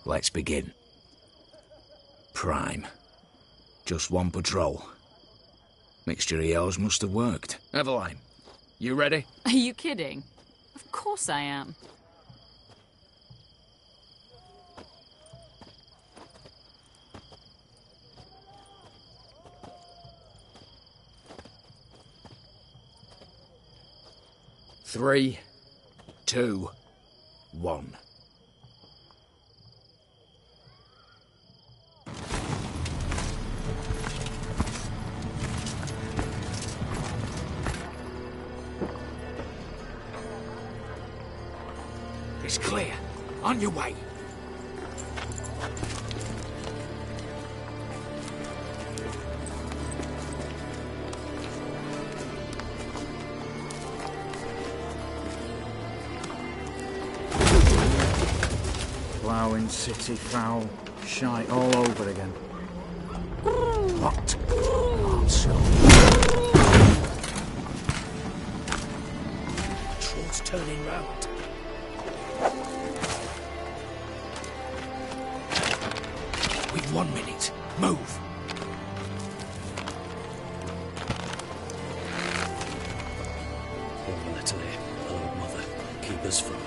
Let's begin. crime. Just one patrol. Mixture of yours must have worked. Eveline, you ready? Are you kidding? Of course I am. Three, 2, 1. It's clear. On your way. Ploughing, city foul, shite all over again. What? Also. Patrol's turning round. We've 1 minute. Move. One letter here. Hello, Mother. Keep us from...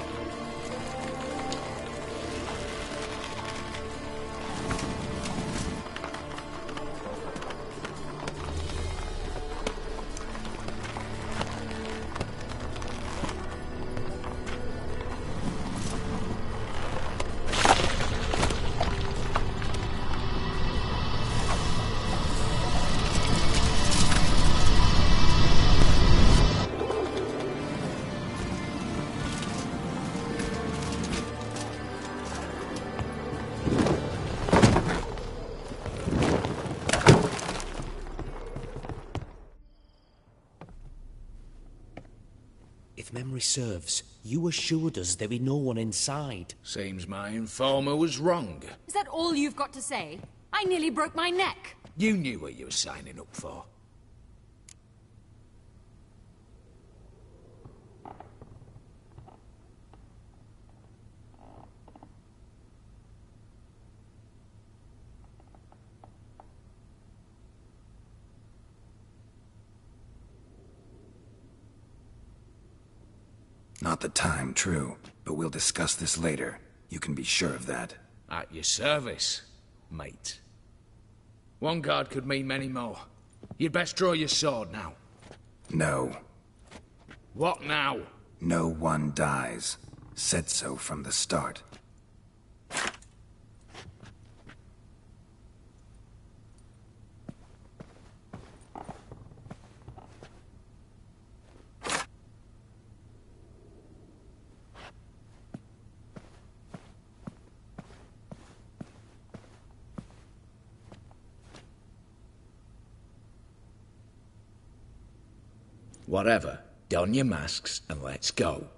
If memory serves, you assured us there be no one inside. Seems my informer was wrong. Is that all you've got to say? I nearly broke my neck. You knew what you were signing up for. Not the time, true. But we'll discuss this later. You can be sure of that. At your service, mate. One guard could mean many more. You'd best draw your sword now. No. What now? No one dies. Said so from the start. Whatever. Don your masks and let's go.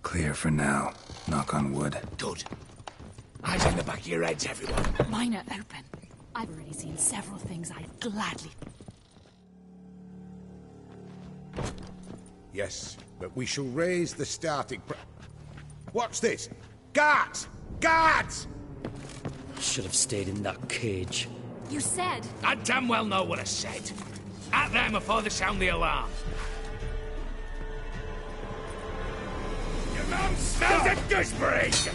Clear for now. Knock on wood. Good. Eyes in the back of your heads, everyone. Mine are open. I've already seen several things I'd gladly... Yes, but we shall raise the starting What's this? Guards! Guards! Should have stayed in that cage. You said... I damn well know what I said. At them before they sound the alarm. Your mouth smells of gooseberries!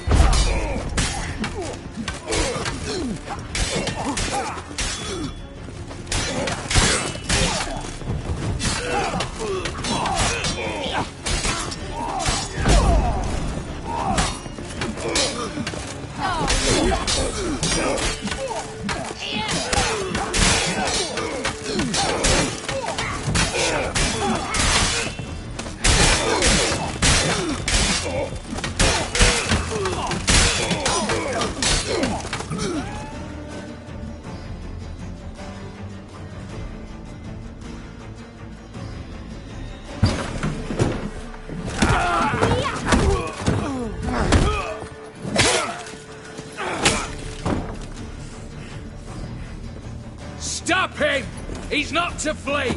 He's not to flee!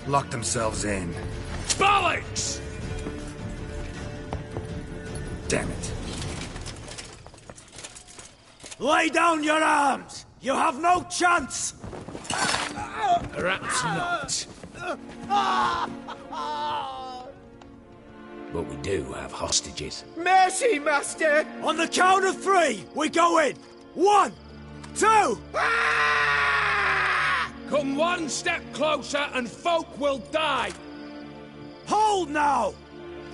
Lock themselves in. Bollocks! Damn it. Lay down your arms! You have no chance! Perhaps not. But we do have hostages. Mercy, Master! On the count of 3, we go in! 1, 2! Come one step closer and folk will die! Hold now!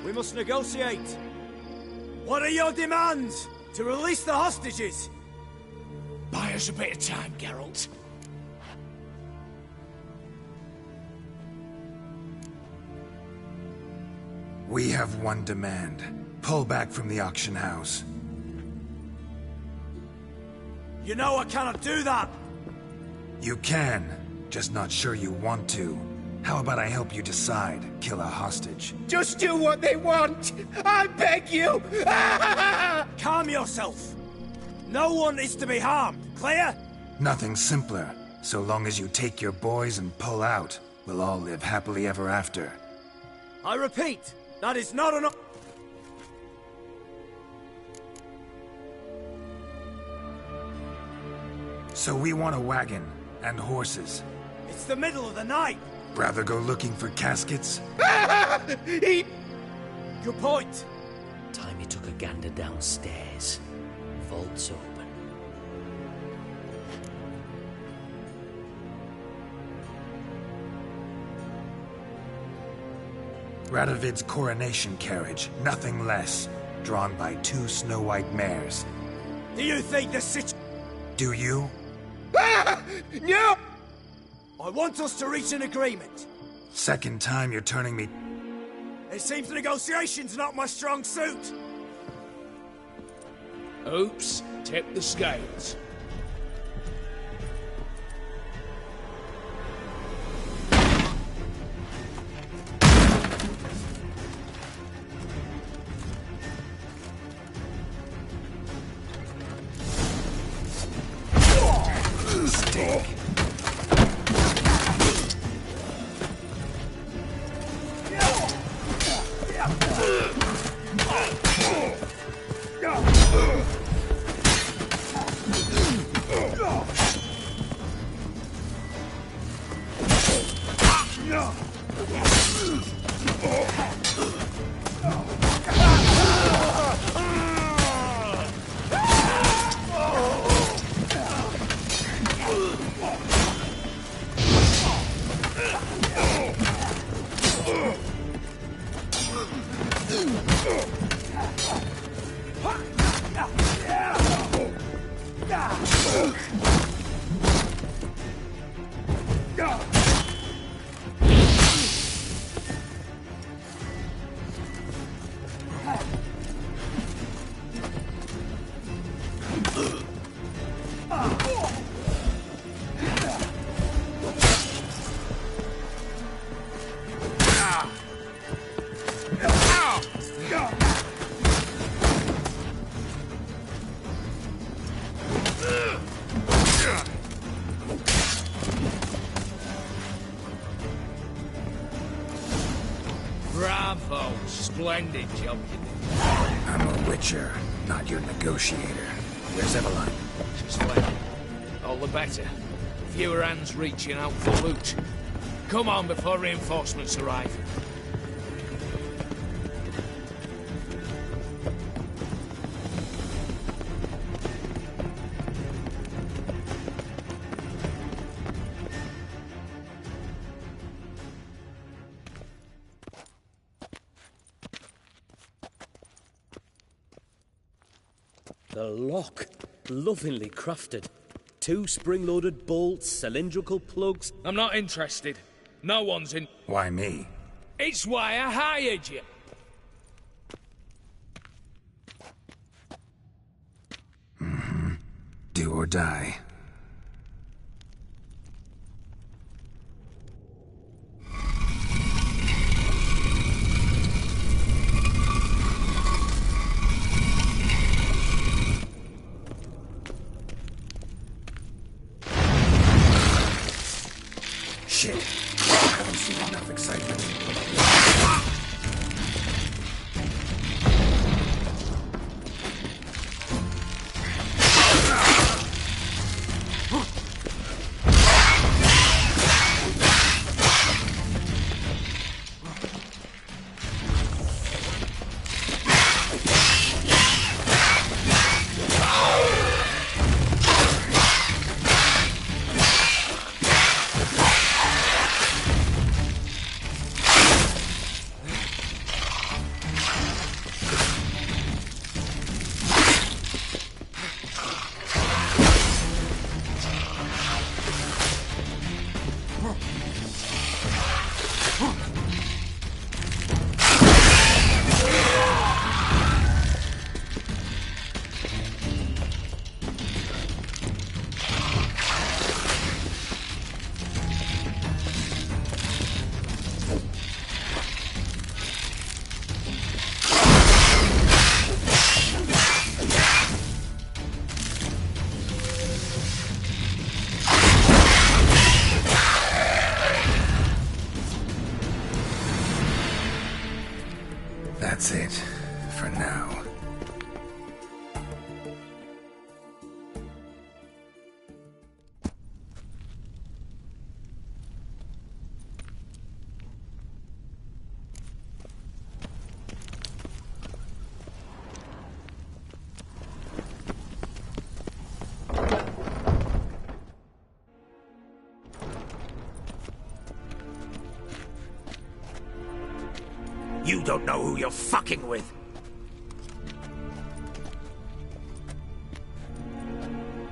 We must negotiate. What are your demands? To release the hostages? Buy us a bit of time, Geralt. We have one demand. Pull back from the auction house. You know I cannot do that! You can, just not sure you want to. How about I help you decide, kill a hostage? Just do what they want! I beg you! Calm yourself! No one is to be harmed, clear? Nothing simpler. So long as you take your boys and pull out, we'll all live happily ever after. I repeat, that is not enough. So we want a wagon and horses. It's the middle of the night! Rather go looking for caskets? Good point. Time he took a gander downstairs. Vault's open. Radovid's coronation carriage, nothing less. Drawn by 2 snow-white mares. Do you think the situation... Do you? No! I want us to reach an agreement. Second time you're turning me... It seems negotiation's not my strong suit. Oops, tip the scales. Stink. Bravo! Splendid job you did. I'm a witcher, not your negotiator. Where's Eveline? She's fled. All the better. Fewer hands reaching out for loot. Come on before reinforcements arrive. The lock. Lovingly crafted. 2 spring-loaded bolts, cylindrical plugs. I'm not interested. No one's in... Why me? It's why I hired you. Do or die. Shit. I haven't seen enough excitement. That's it, for now. You don't know who you're fucking with.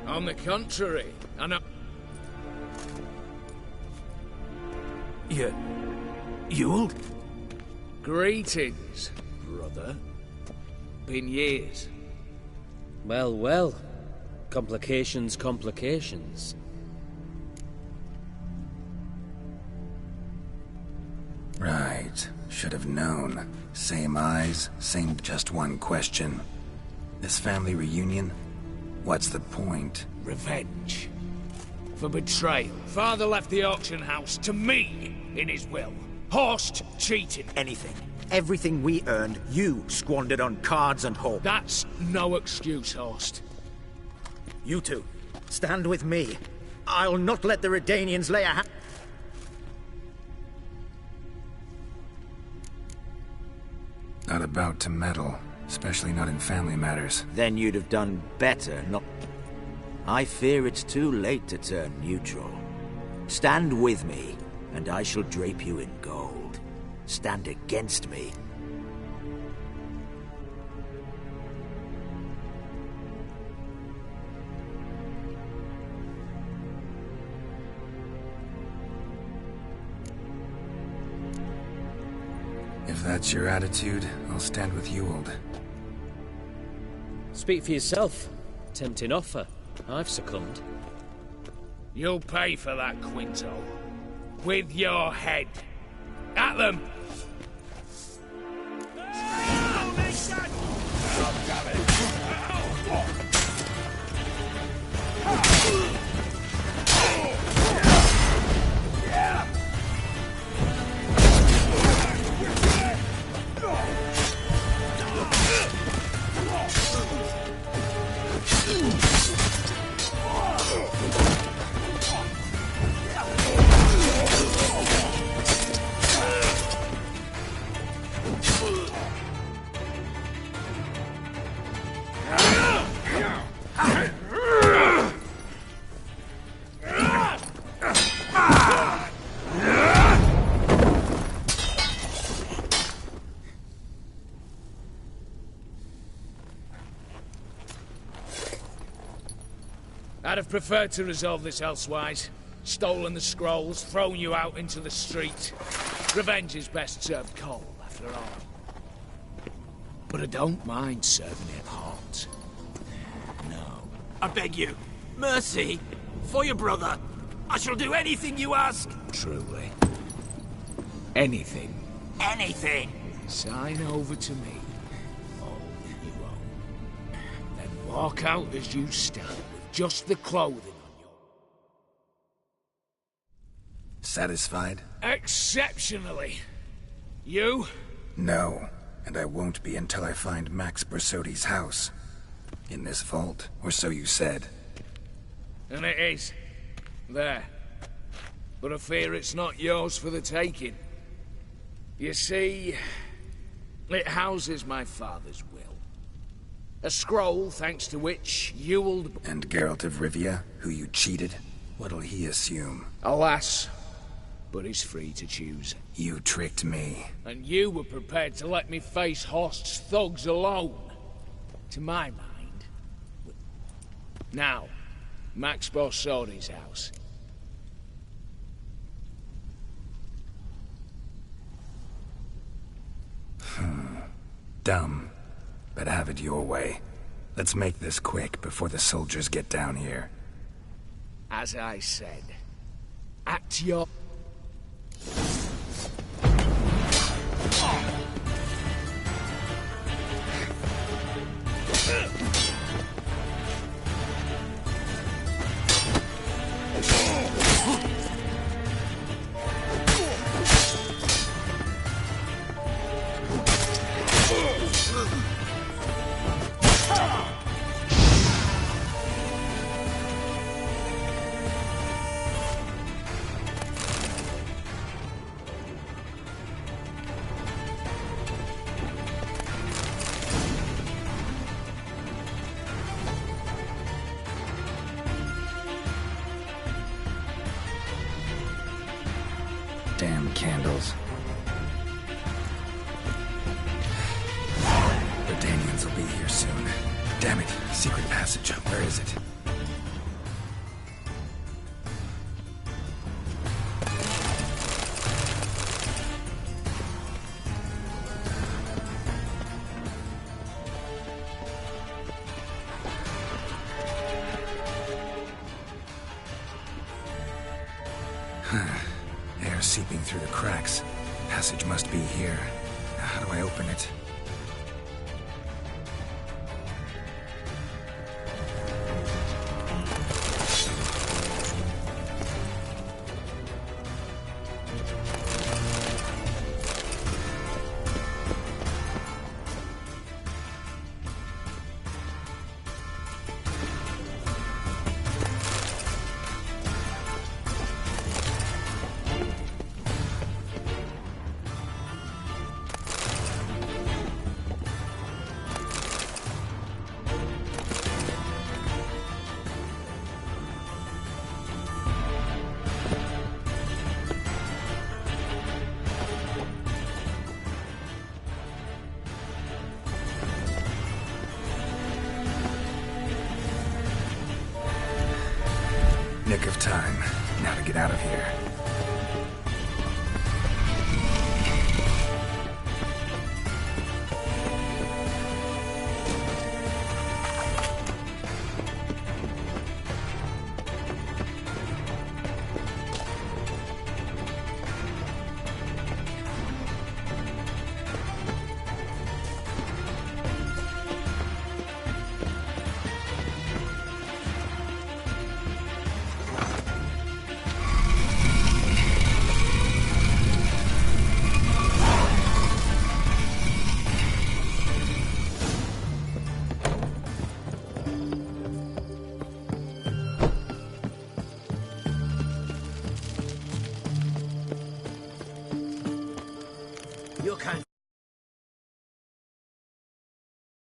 On the contrary, I know... You'll? Greetings, brother. Been years. Well, well. Complications, complications. Right. Should have known. Same eyes, same just one question. This family reunion? What's the point? Revenge. For betrayal. Father left the auction house to me in his will. Horst cheated. Anything. Everything we earned, you squandered on cards and hope. That's no excuse, Horst. You two, stand with me. I'll not let the Redanians lay a hand... Not about to meddle, especially not in family matters. Then you'd have done better not... I fear it's too late to turn neutral. Stand with me, and I shall drape you in gold. Stand against me. If that's your attitude, I'll stand with Ewald. Speak for yourself. Tempting offer. I've succumbed. You'll pay for that, Quinto. With your head. At them! I'd have preferred to resolve this elsewise. Stolen the scrolls, thrown you out into the street. Revenge is best served cold, after all. But I don't mind serving it hot. No. I beg you, mercy, for your brother. I shall do anything you ask. Truly. Anything. Anything. Sign over to me. Oh, you won't. Then walk out as you stand, with just the clothing on you. Satisfied? Exceptionally. You? No, and I won't be until I find Max Bersodi's house. In this vault, or so you said. And it is. There. But I fear it's not yours for the taking. You see, it houses my father's will. A scroll thanks to which Ewald... And Geralt of Rivia, who you cheated? What'll he assume? Alas, but he's free to choose. You tricked me. And you were prepared to let me face Horst's thugs alone. To my mind. Now, Max Bersodi's house. Dumb, but have it your way. Let's make this quick before the soldiers get down here. As I said, at your... Damn candles. The Danians will be here soon. Damn it, secret passage. Where is it? Air seeping through the cracks. Passage must be here. How do I open it? Nick of time. Now to get out of here.